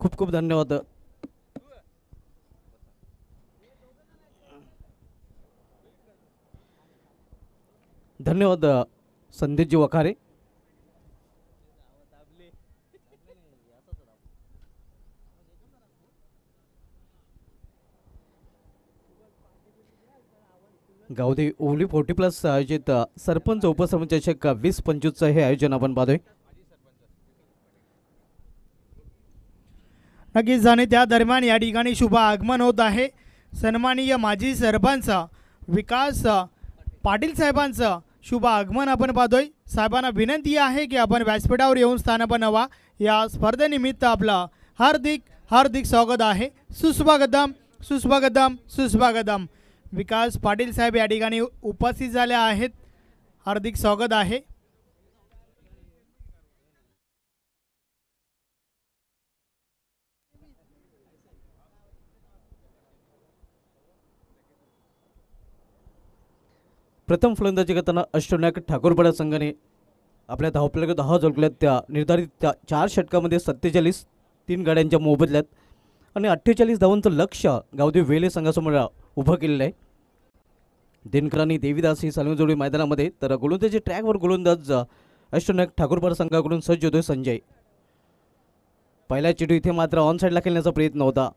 खूप खूप धन्यवाद. धन्यवाद संदीपजी वखारे. गावदेवी ओवली 40+ आयोजित सरपंच उपसरपंच चषक 20-25 हे आयोजन आपण पाहतोय. नक्कीच आणि त्या दरम्यान या ठिकाणी शुभ आगमन होत आहे सन्माननीय माजी सरपंच विकास पाटील साहेबांचं शुभ आगमन आपण पाहतोय. साहेबांना विनंती आहे की आपण व्यासपीठावर येऊन स्थान बनवा. या स्पर्धेनिमित्त आपलं हार्दिक हार्दिक स्वागत आहे. सुस्वागतम सुस्वागतम सुस्वागतम. विकास पाटील साहेब या ठिकाणी उपस्थित झाले आहेत. हार्दिक स्वागत आहे. प्रथम फलंदाजी करताना अष्टविनायक ठाकूरपाडा संघाने आपल्या धावपल्या 10 जोडल्यात. त्या निर्धारित 4 षटकामध्ये 47 3 गाड्यांच्या मोबदल्यात आणि 48 धावांचं लक्ष्य गावदेवी वेले संघासमोर उभं केलेलं आहे. दिनकरांनी देवीदास ही सालमी जोडी मैदानामध्ये, तर गोलंदाजी ट्रॅकवर गोलंदाज अष्टविनायक ठाकूरपाडा संघाकडून सज्ज होतोय संजय. पहिल्या चेंडू इथे मात्र ऑन साईडला खेळण्याचा प्रयत्न होता.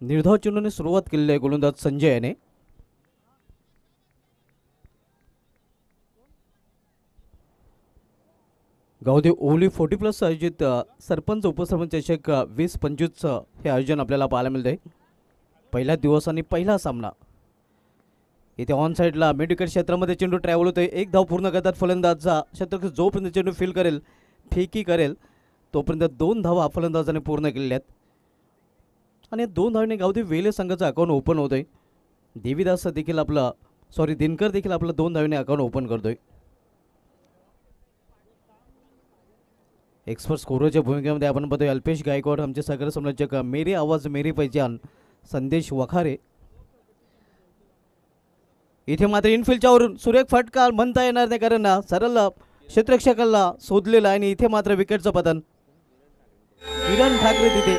निर्धाव चेंडूने सुरुवात केलेली आहे गोलंदाज संजय याने. गावदेवी ओवली 40+ आयोजित सरपंच उपसरपंच चषक 20-25 हे आयोजन आपल्याला पाहायला मिळते. पहिला दिवस आणि पहिला सामना. इथे ऑन साईडला मिड विकेट क्षेत्रामध्ये चेंडू ट्रॅव्हल होतोय. एक धाव पूर्ण करतात फलंदाजचा शतक. जोपर्यंत चेंडू फील करेल, फेकी करेल, तोपर्यंत 2 धावा फलंदाजाने पूर्ण केलेल्या आहेत आणि 2 धावांनी गावदेवी वेले संघाचं अकाउंट ओपन होतोय. देवीदास देखील दिनकर देखील आपलं 2 धावांनी अकाउंट ओपन करतोय. एक्सपर्ट स्कोरच्या भूमिकेमध्ये आपण बघतोय अल्पेश गायकवाड, आमचे सागर समलोचक मेरी आवाज मेरी पहिचान संदेश वखारे. इथे मात्र इनफिल्डच्या वरून सुरेख फटका म्हणता येणार नाही, कारण सरळ क्षेत्ररक्षकाला शोधलेला आहे आणि इथे मात्र विकेटचं पतन. किरण ठाकरे तिथे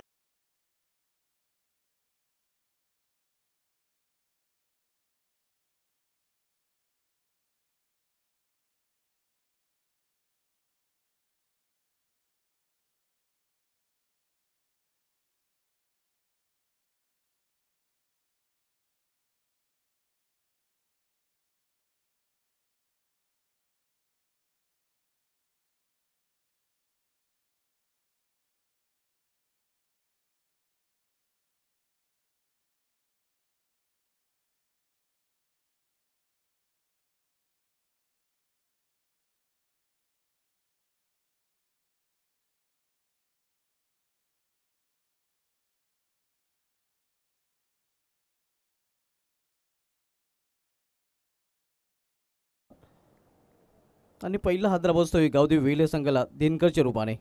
आणि पहिला हादरा बसतोय गावदेवी वेले संघाला दिनकरच्या रूपाने.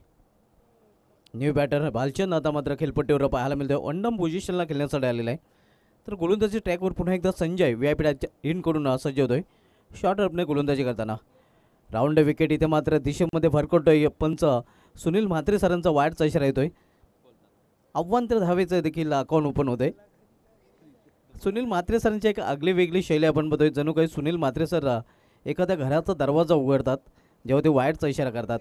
न्यू बॅटर भालचंद आता मात्र खेळपट्टीवर पाहायला मिळतोय. अंडम पोझिशनला खेळण्यासाठी आलेला आहे. तर गोलंदाजी ट्रॅकवर पुन्हा एकदा संजय व्यापीठाच्या इन करून सज्ज होतोय शॉर्ट अपने गोलंदाजी करताना. राऊंड विकेट इथे मात्र दिशेमध्ये भरकटतोय. पंच सुनील म्हात्रे सरांचा वाईटचा इशारा येतोय. अव्वांतर धावेचं देखील अकाउंट ओपन होतंय. सुनील म्हात्रे सरांची एक आगली वेगळी शैली आपण बघतोय. जणू काही सुनील म्हात्रे सर एखाद्या घराचा दरवाजा उघडतात जेव्हा ते वाईटचा इशारा करतात.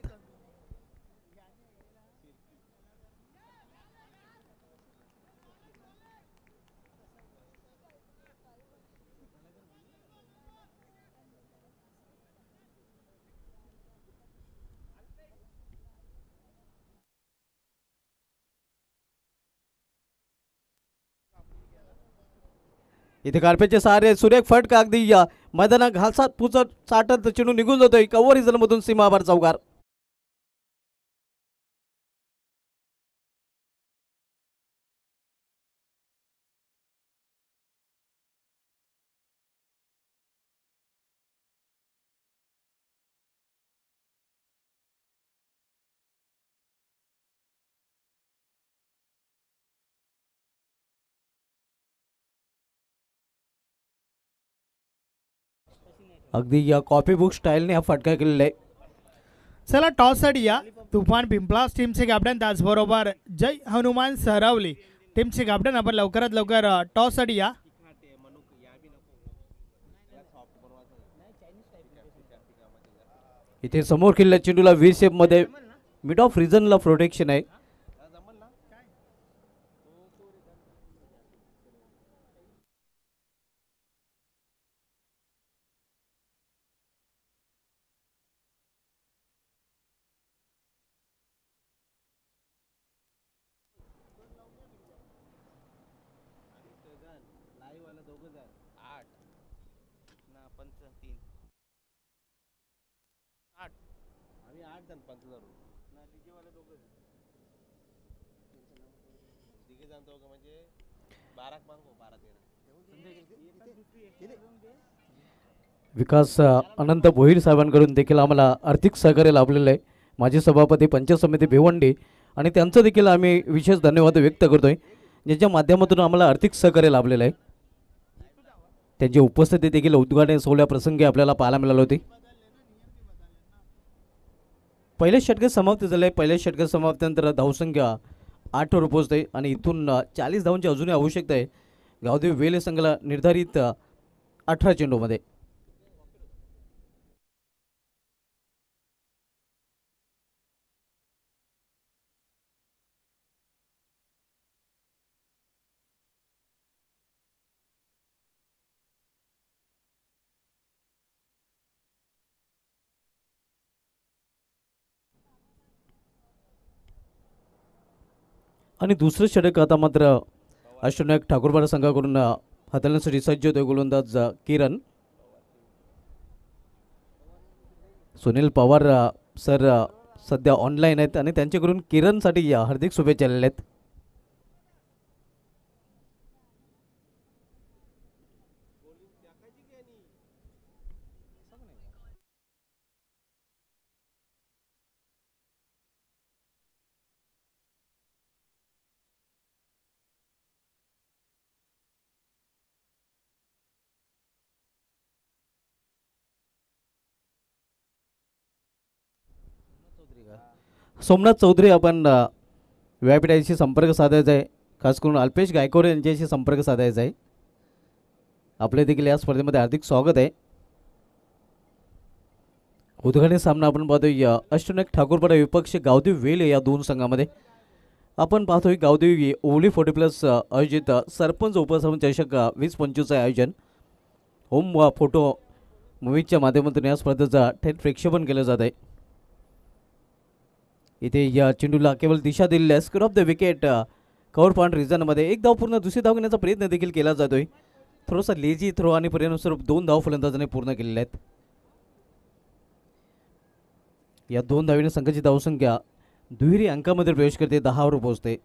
इथे कार्पेटचे सहारे सुरेख फटका अगदी मैदानात घालसात पुचत चाटत चेंडू निघून जातोय. कव्हर इजल मधून सीमाभार चौकार. अगदी या कॉपी बुक स्टाईलने हा फटका केलेला आहे. चला टॉससाठी या तुफान पिंपळास टीमचे कॅप्टन त्याचबरोबर जय हनुमान सहरावली टीमचे कॅप्टन आपण लवकरात लवकर टॉससाठी या. इथे समोर खेळल्या चेंडूला व्ही शेप मध्ये मिड ऑफ रिजनला प्रोटेक्शन आहे. विकास अनंत भोईर साहेबांकडून देखील आम्हाला आर्थिक सहकार्य लाभलेलं आहे. माजी सभापती पंचायत समिती भिवंडी आणि त्यांचं देखील आम्ही विशेष धन्यवाद व्यक्त करतोय, ज्याच्या माध्यमातून आम्हाला आर्थिक सहकार्य लाभलेलं आहे. त्यांची उपस्थिती देखील उद्घाटन सोहळ्या प्रसंगी आपल्याला पाहायला मिळाली होती. पहिल्या षटकात समाप्त झाले. पहिल्या षटकात समाप्तीनंतर धावसंख्या 8 वर पोहोचते आणि इथून 40 धावांची अजूनही आवश्यकता आहे गावदेवी वेले संघाला निर्धारित 18 चेंडूमध्ये. आणि दुसरं षटक आता मात्र अष्टनायक ठाकूरपाडा संघाकडून हाताळण्यासाठी सज्ज होते गोलंदाज किरण. सुनील पवार सर सध्या ऑनलाईन आहेत आणि त्यांच्याकडून किरणसाठी हार्दिक शुभेच्छा आलेल्या आहेत. सोमनाथ चौधरी आपण व्यापीठाशी संपर्क साधायचा आहे. खास करून अल्पेश गायकवाड यांच्याशी संपर्क साधायचा आहे. आपले देखील या स्पर्धेमध्ये हार्दिक स्वागत आहे. उद्घाटन सामना आपण पाहतोय अष्टनायक ठाकूरपाडा विपक्ष गावदेवी वेले या दोन संघामध्ये. आपण पाहतोय गावदेवी ओवली 40+ आयोजित सरपंच उपसरपंच चषक 2025 आयोजन होम फोटो मूवीच्या माध्यमातून या स्पर्धेचं थेट प्रेक्षेपण केलं जात आहे. इथे या चेंडूला केवळ दिशा दिलेली आहे. Square of the wicket cover point रिझनमध्ये एक धाव पूर्ण दुसरी धाव घेण्याचा प्रयत्न देखील केला जातोय. थोडासा लेझी थ्रो आणि परिणामस्वरूप 2 धाव फलंदाजाने पूर्ण केलेल्या आहेत. या 2 धावीने संघाची धावसंख्या दुहेरी अंकामध्ये प्रवेश करते, 10 वर पोहोचते.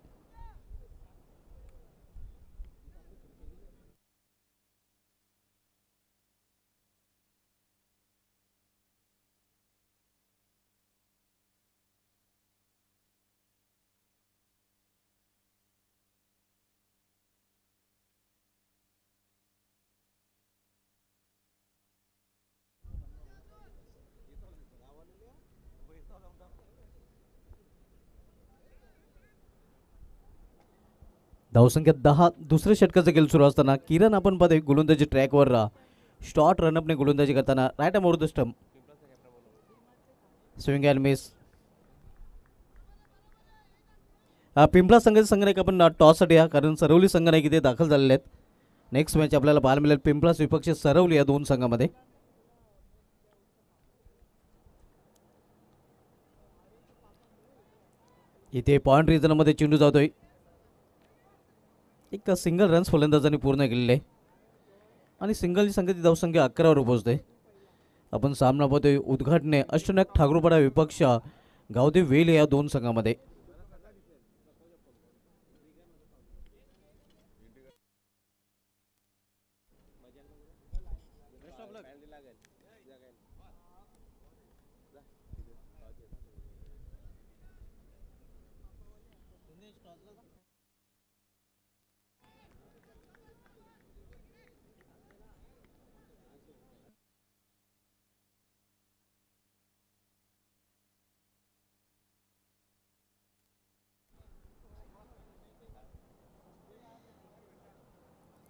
धावसंख्या 10. दुसऱ्या षटकाचा खेळ सुरू असताना किरण आपण पाहतोय गोलंदाजी ट्रॅकवर शॉर्ट रनअपने गोलंदाजी करताना right over the stump swing and miss. Pimpla संघाचे संघनायक आपण टॉससाठी या, कारण सरवली संघनायक इथे दाखल झालेले आहेत. नेक्स्ट मॅच आपल्याला पाहायला मिळेल पिंपळा विपक्ष सरवली या दोन संघामध्ये. इथे पॉइंट रिजनमध्ये चेंडू जातोय. एक सिंगल रन्स फलंदाजांनी पूर्ण केलेले आहे आणि सिंगल संघाची धावसंख्या 11 वर पोहोचते. आपण सामना पाहतोय उद्घाटने अष्टनायक ठाकूरपाडा विपक्ष गावदेवी वेले या दोन संघामध्ये.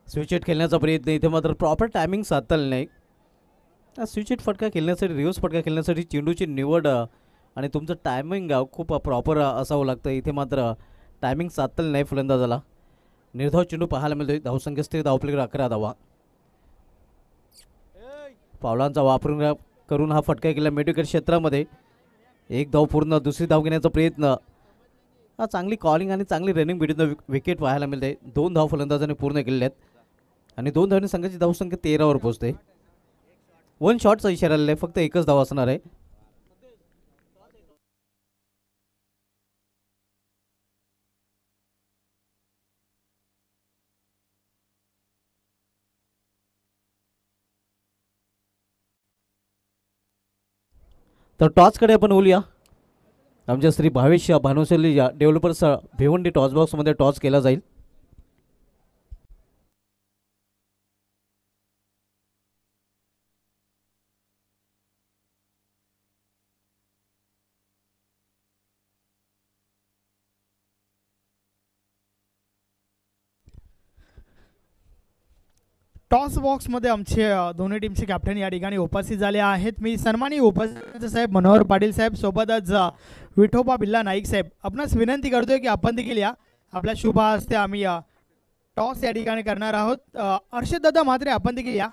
स्विच हिट खेळण्याचा प्रयत्न, इथे मात्र प्रॉपर टायमिंग साधता नाही. स्विच हिट फटका खेळण्यासाठी, रिव्हर्स फटका खेळण्यासाठी चेंडूची निवड आणि तुमचं टायमिंग खूप प्रॉपर असावं लागतं. इथे मात्र टायमिंग साधता नाही फलंदाजाला. निर्धाव चेंडू पाहायला मिळतोय. धावसंख्या स्थिर, धावपलीकडे 11 धावा. पावलांचा वापर करून हा फटका केला मिडविकेट क्षेत्रामध्ये. एक धाव पूर्ण, दुसरी धाव घेण्याचा प्रयत्न. हा चांगली कॉलिंग आणि चांगली रनिंग भेटून विकेट पाहायला मिळते. 2 धाव फलंदाजाने पूर्ण केलेल्या आहेत आणि 2 धावने संघाची धावसंख्या 13वर पोहोचते. 1 शॉटचा इशारा आलेला आहे, फक्त एकच धाव असणार आहे. तर टॉसकडे आपण बोलूया. आमच्या श्री भावेश भानुसली या डेव्हलपर्स भिवंडी टॉस बॉक्समध्ये टॉस केला जाईल. टॉस बॉक्समध्ये आमचे दोन्ही टीमचे कॅप्टन या ठिकाणी उपस्थित झाले आहेत. मी सन्मानी उपस्थित साहेब मनोहर पाटील साहेब सोबतच विठोबा बिल्ला नाईक साहेब आपणास विनंती करतोय की आपण देखील या. आपल्या शुभ हस्ते आम्ही टॉस या ठिकाणी करणार आहोत. हर्षद दादा म्हात्रे आपण देखील या.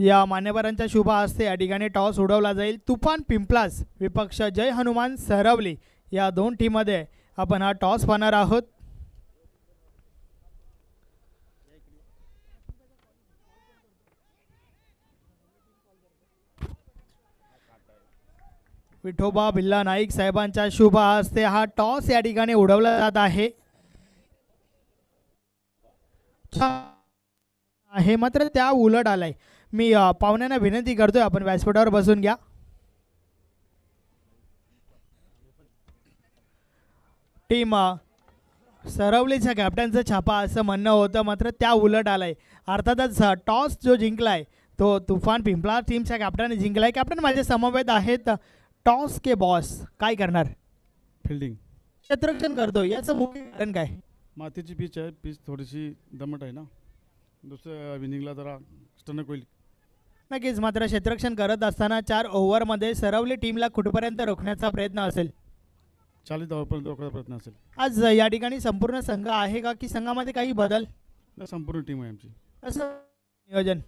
या मान्यवरांच्या शुभ हस्ते या ठिकाणी टॉस उडवला जाईल. तुफान पिंपलास विपक्ष जय हनुमान सरवली या 2 टीममध्ये आपण हा टॉस पाहणार आहोत. विठोबा बिल्ला नाईक साहेबांच्या शुभ हस्ते हा टॉस या ठिकाणी उडवला जात आहे. आहे मात्र त्या उलट आलाय. मी पाहुण्यांना विनंती करतोय आपण व्यासपीठावर बसून घ्या. टीम सरवलीच्या कॅप्टनचं छापा असं म्हणणं होतं, मात्र त्या उलट आलाय. अर्थातच टॉस जो जिंकलाय तो तुफान पिंपळा टीमच्या कॅप्टनने जिंकलाय. कॅप्टन माझे समवेत आहेत. टॉस के बॉस काय करणार? फिल्डिंग क्षेत्ररक्षण करतो. याचं मुख्य कारण काय? मातीची पिच आहे. पिच थोडीशी दमट आहे ना, दुसऱ्या विनिंगला जरा स्टनक होईल. नक्कीच. मात्र क्षेत्ररक्षण करत असताना 4 ओव्हरमध्ये सरवली टीमला कुठपर्यंत रोखण्याचा प्रयत्न असेल? 40 धावापर्यंत रोखण्याचा प्रयत्न असेल. आज या ठिकाणी संपूर्ण संघ आहे का, की संघामध्ये काही बदल? संपूर्ण टीम आहे आमची. असं नियोजन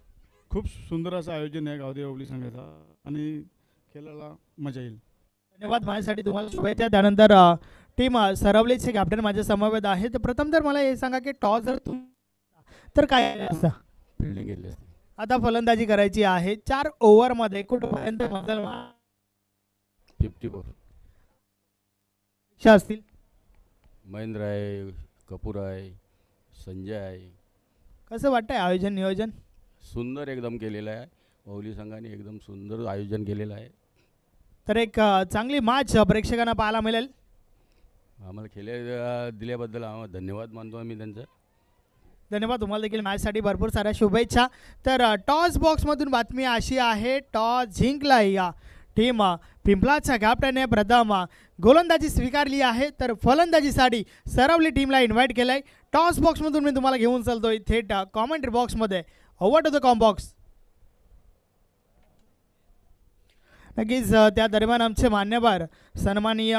खूप सुंदर असं आयोजन आहे गावदेवी ओवली संघाचा आणि खेळायला मजा येईल. धन्यवाद. माझ्यासाठी तुम्हाला शुभेच्छा. त्यानंतर टीम सरवलीचे कॅप्टन माझ्या समवेत आहे. तर प्रथम तर मला हे सांगा की टॉस जर तर काय असतं? फिल्डिंग केली असते. आता फलंदाजी करायची आहे. 4 ओव्हरमध्ये कुठपर्यंत मजल 54 असतील? महेंद्र आहे, कपूर आहे, संजय आहे. कसं वाटतंय आयोजन नियोजन? सुंदर एकदम केलेलं आहे. ओवली संघाने एकदम सुंदर आयोजन केलेलं आहे. तर एक चांगली मॅच प्रेक्षकांना पाहायला मिळेल. आम्हाला खेळ दिल्याबद्दल आम्हाला धन्यवाद मानतो आम्ही त्यांचं. धन्यवाद. तुम्हाला देखील मॅचसाठी भरपूर साऱ्या शुभेच्छा. तर टॉस बॉक्समधून बातमी अशी आहे, टॉस जिंकला या टीम पिंपलाच्या कॅप्टनने प्रथम गोलंदाजी स्वीकारली आहे. तर फलंदाजीसाठी सरवली टीमला इन्व्हाइट केलं आहे. टॉस बॉक्समधून मी तुम्हाला घेऊन चालतोय थेट कॉमेंट्री बॉक्समध्ये. Over to the com box. नक्कीच त्या दरम्यान आमचे मान्यवर सन्माननीय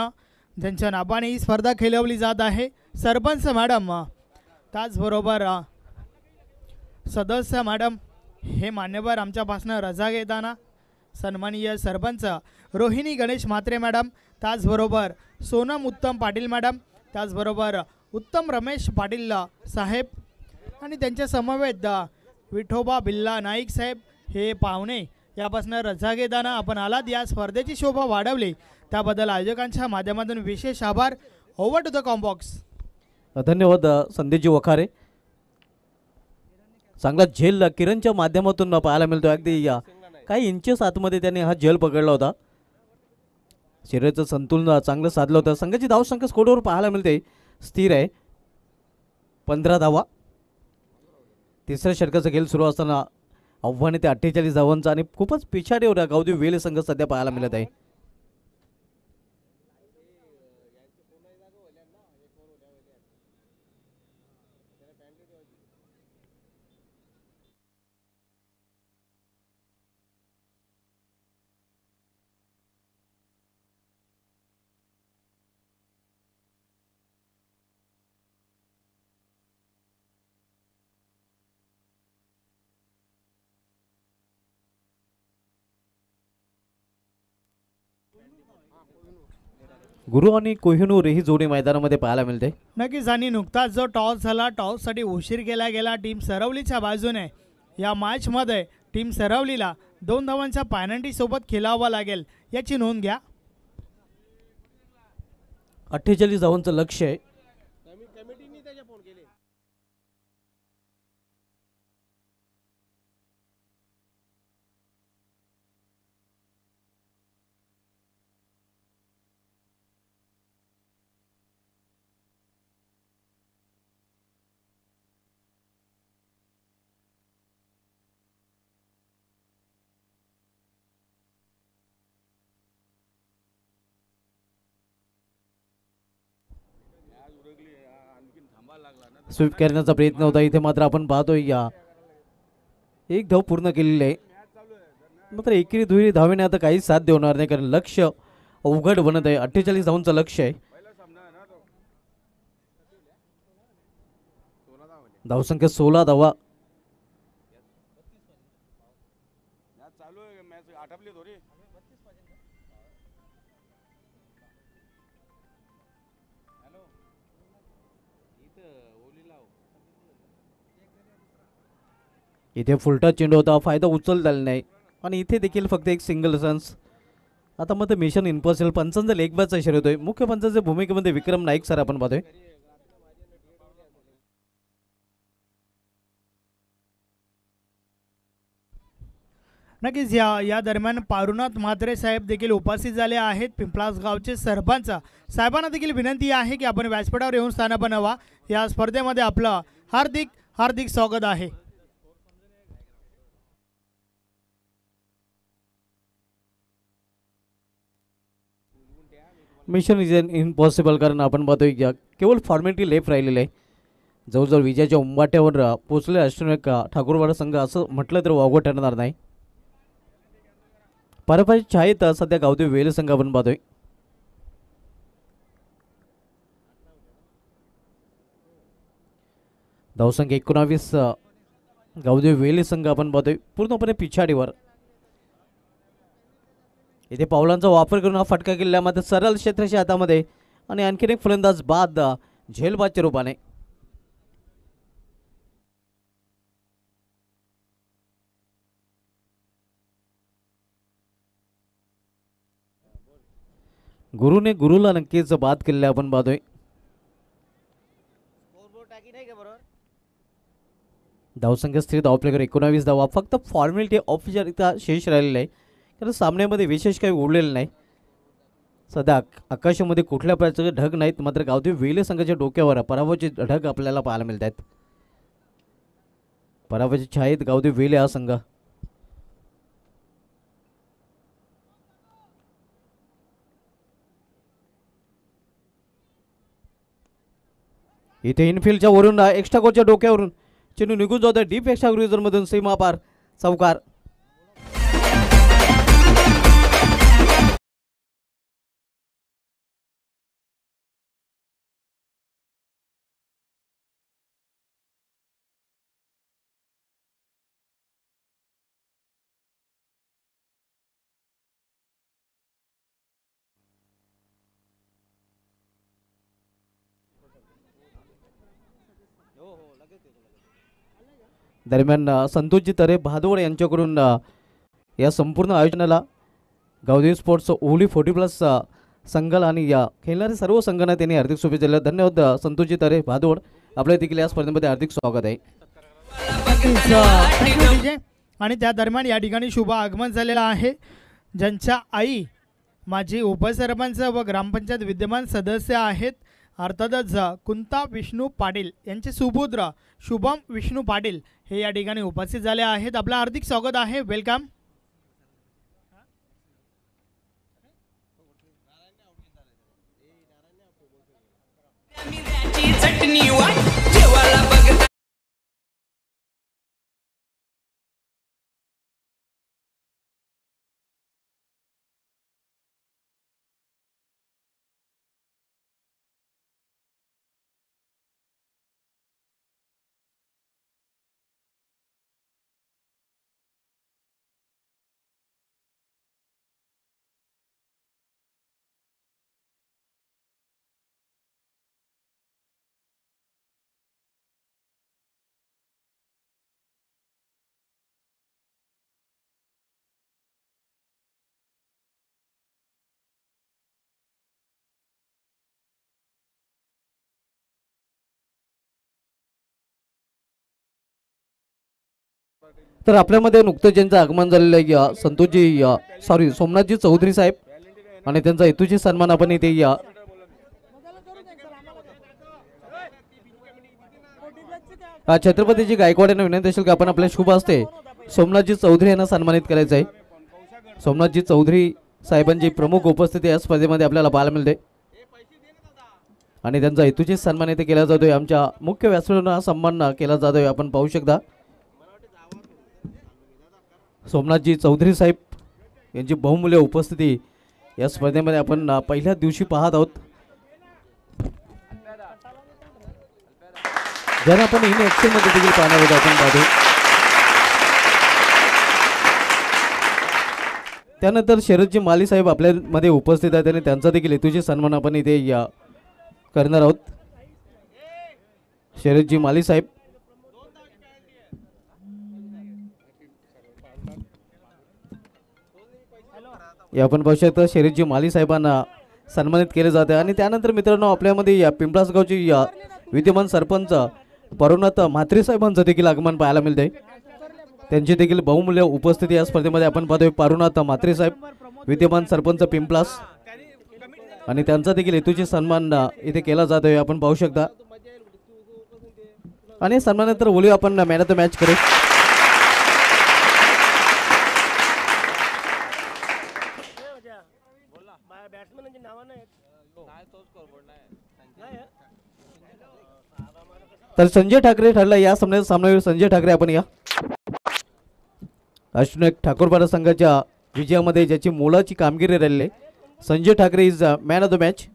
ज्यांच्या नावाने ही स्पर्धा खेळवली जात आहे, सरपंच मॅडम, त्याचबरोबर सदस्य मॅडम, हे मान्यवर आमच्यापासून रजा घेताना सन्माननीय सरपंच रोहिणी गणेश म्हात्रे मॅडम, त्याचबरोबर सोनम उत्तम पाटील मॅडम, त्याचबरोबर उत्तम रमेश पाटील साहेब आणि त्यांच्या समवेत विठोबा बिल्ला नाईक साहेब हे पाहुणे यापासून रजा घेताना आपण आलात. या स्पर्धेची शोभा वाढवली त्याबद्दल आयोजकांच्या माध्यमातून विशेष आभार. Over to the com box. धन्यवाद संदेशजी वखारे. चांगला झेल किरणच्या माध्यमातून पाहायला मिळतो. अगदी या काही इंचेस आतमध्ये त्याने हा झेल पकडला होता. शरीराचं संतुलन चांगलं साधलं होतं. संघाची धावसंख्या स्कोरवर पाहायला मिळते स्थिर आहे, 15 धावा. तिसऱ्या षटकाचा खेळ सुरू असताना आव्हान ते 48 धावांचा आणि खूपच पिछाडीवर गावदेवी वेले संघ सध्या पाहायला मिळत आहे. गुरु आणि कोहिनूर ही जोडी मैदानामध्ये पाहायला मिळते. नक्कीच. आणि नुकताच जो टॉस झाला, टॉससाठी उशीर केला गेला टीम सरवलीच्या बाजूने. या मॅचमध्ये टीम सरवलीला 2 धावांच्या पॅनल्टीसोबत खेळावं लागेल याची नोंद घ्या. 48 धावांचं लक्ष आहे. स्वीप करण्याचा प्रयत्न होता इथे, मात्र आपण पाहतोय या एक धाव पूर्ण केलेली आहे. मात्र एकेरी दुहेरी धावेने आता काहीच साध्य होणार नाही, कारण लक्ष अवघड बनत आहे. 48 धावांचं लक्ष आहे. धावसंख्या 16 धावा. इथे फुलटा चेंडू होता, फायदा उचलता आला नाही आणि इथे देखील फक्त एक सिंगल रन्स. आता मग मिशन इम्पॉसिबल. पंचांचा लेग बॅचचा इशारा होतोय. मुख्य पंचांच्या भूमिकेमध्ये विक्रम नाईक सर आपण पाहतोय. नक्कीच. या दरम्यान पारुनाथ म्हात्रे साहेब देखील उपस्थित झाले आहेत. पिंपलास गावचे सरपंच साहेबांना देखील विनंती आहे की आपण व्यासपीठावर येऊन स्थान बनवा. या स्पर्धेमध्ये आपलं हार्दिक हार्दिक स्वागत आहे. मिशन इज इम्पॉसिबल, कारण आपण पाहतोय की केवळ फॉर्मॅलिटी लेफ्ट राहिलेलं आहे. जवळजवळ विजयाच्या उंबाट्यावर पोहोचले अष्टनायक ठाकूरवाडा संघ असं म्हटलं तर वावगं ठरणार नाही. पारंपरिक छायेत सध्या गावदेव वेल संघ आपण पाहतोय. धावसंख्या 19. गावदेव वेल संघ आपण पाहतोय पूर्णपणे पिछाडीवर. इथे पावलांचा वापर करून हा फटका केलेला, मात्र सरळ क्षेत्राच्या हातामध्ये आणि आणखीन एक फलंदाज बाद झेलबादच्या रूपाने. गुरुने गुरुला नक्कीच बाद केलेले आपण पाहतोय. धावसंख्या स्थिर धावप्लेकर 19 धावा. फक्त फॉर्मॅलिटी औपचारिकता शेष राहिलेला आहे, कारण सामन्यामध्ये विशेष काही उरलेलं नाही. सध्या आकाशामध्ये कुठल्या प्रकारचे ढग नाहीत, मात्र गावदेव वेले संघाच्या डोक्यावर पराभवाचे ढग आपल्याला पाहायला मिळत आहेत. पराभवाच्या छायेत गावदेव वेले हा संघ. इथे इनफिल्डच्या वरून एक्स्ट्रा कोचच्या डोक्यावरून चेंडू निघून जातोय डीप एक्स्ट्रा ग्रुझरमधून सीमापार चौकार. दरम्यान संतोषजी तरे भादवड यांच्याकडून या संपूर्ण आयोजनाला गावदेव स्पोर्ट्स ओली 40+ संघाला आणि या खेळणाऱ्या सर्व संघांना त्यांनी हार्दिक शुभेच्छा दिल्या. धन्यवाद संतोषजी तरे भादवड. आपल्या देखील या स्पर्धेमध्ये हार्दिक स्वागत आहे. आणि त्या दरम्यान या ठिकाणी शुभ आगमन झालेलं आहे. ज्यांच्या आई माजी उपसरपंच व ग्रामपंचायत विद्यमान सदस्य आहेत, अर्थातच कुंता विष्णू पाटील यांचे सुपुत्र शुभम विष्णू पाटील हे या ठिकाणी उपस्थित झाले आहेत. आपलं हार्दिक स्वागत आहे. वेलकम. चटणी वाट तर आपल्यामध्ये नुकतंच ज्यांचं आगमन झालेलं आहे संतोषजी सोमनाथजी चौधरी साहेब आणि त्यांचा हेतूची सन्मान आपण इथे छत्रपतीजी गायकवाड यांना विनंती असेल की आपण आपल्या शुभ हस्ते सोमनाथजी चौधरी यांना सन्मानित करायचं आहे. सोमनाथजी चौधरी साहेबांची प्रमुख उपस्थिती या स्पर्धेमध्ये आपल्याला पाहायला मिळते आणि त्यांचा हेतूची सन्मान इथे केला जातोय. आमच्या मुख्य व्यासपीठावर सन्मान केला जातोय, आपण पाहू शकता. सोमनाथजी चौधरी साहेब यांची बहुमूल्य उपस्थिती या स्पर्धेमध्ये आपण पहिल्याच दिवशी पाहत आहोत. जर आपण इन ॲक्शन मध्ये देखील पाहणार आहोत, आपण पाहतो. त्यानंतर शरदजी माली साहेब आपल्यामध्ये उपस्थित आहेत आणि त्यांचा देखील हेतूची सन्मान आपण इथे करणार आहोत. शरदजी माली साहेब हे आपण पाहू शकता. शरदजी माली साहेबांना सन्मानित केले जाते आणि त्यानंतर मित्रांनो आपल्यामध्ये या पिंपळासगावची विद्यमान सरपंच परुनाथ म्हात्रे साहेबांचं देखील आगमन पाहायला मिळते. त्यांची देखील बहुमूल्य उपस्थिती या स्पर्धेमध्ये आपण पाहतोय. परुनाथ म्हात्रे साहेब विद्यमान सरपंच पिंपलास आणि त्यांचा देखील हेतूची सन्मान इथे केला जातोय, आपण पाहू शकता. आणि सन्मानानंतर बोलूया आपण मॅन ऑफ द मॅच करू. तर संजय ठाकरे ठरला या सामन्यावर. संजय ठाकरे आपण या अष्टनायक ठाकूरपाडा संघाच्या विजयामध्ये ज्याची मोलाची कामगिरी राहिली, Sanjay Thackeray is man of the match.